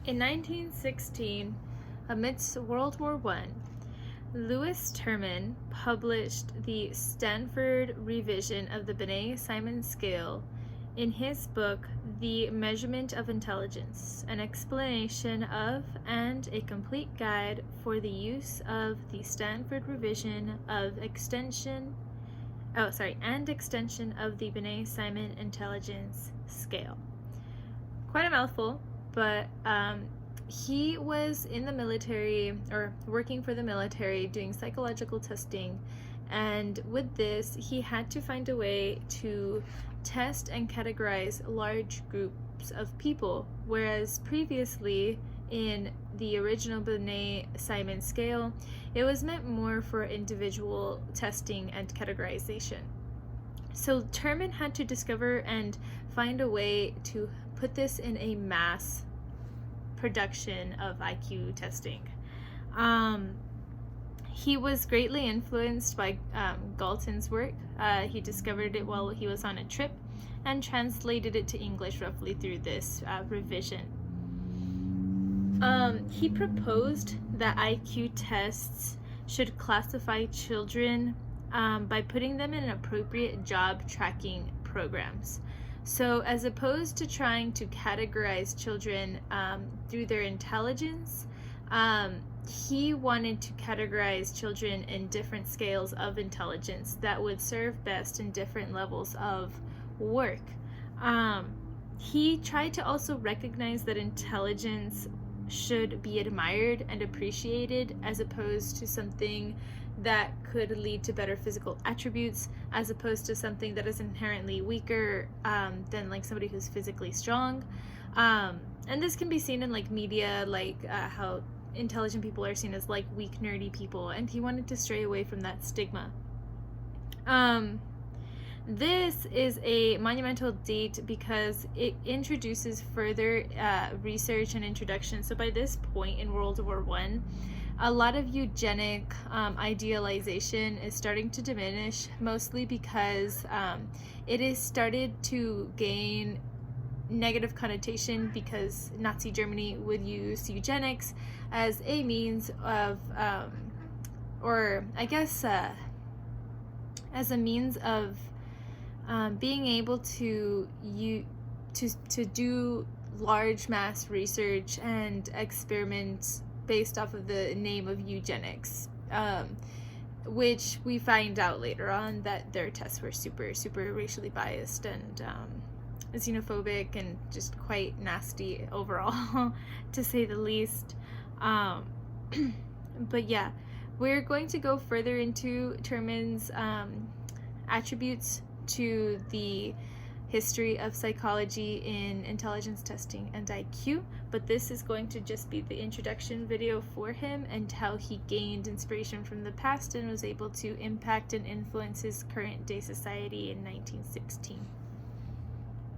In 1916, amidst World War I, Louis Terman published the Stanford revision of the Binet-Simon scale in his book, The Measurement of Intelligence, an explanation of and a complete guide for the use of the Stanford revision of extension of the Binet-Simon intelligence scale. Quite a mouthful, but he was in the military, or working for the military, doing psychological testing, and with this he had to find a way to test and categorize large groups of people, whereas previously in the original Binet-Simon scale it was meant more for individual testing and categorization. So Terman had to discover and find a way to put this in a mass production of IQ testing. He was greatly influenced by Galton's work. He discovered it while he was on a trip and translated it to English roughly through this revision. He proposed that IQ tests should classify children by putting them in appropriate job tracking programs. So as opposed to trying to categorize children through their intelligence, he wanted to categorize children in different scales of intelligence that would serve best in different levels of work. He tried to also recognize that intelligence should be admired and appreciated as opposed to something that could lead to better physical attributes, as opposed to something that is inherently weaker than like somebody who's physically strong. And this can be seen in like media, like how intelligent people are seen as like weak, nerdy people, and he wanted to stray away from that stigma. This is a monumental date because it introduces further research and introduction. So by this point in World War I, a lot of eugenic idealization is starting to diminish, mostly because it is started to gain negative connotation because Nazi Germany would use eugenics as a means of, as a means of being able to do large mass research and experiments based off of the name of eugenics, which we find out later on that their tests were super racially biased and xenophobic and just quite nasty overall, to say the least. But yeah, we're going to go further into Terman's attributes to the history of psychology in intelligence testing and IQ, but this is going to just be the introduction video for him and how he gained inspiration from the past and was able to impact and influence his current day society in 1916.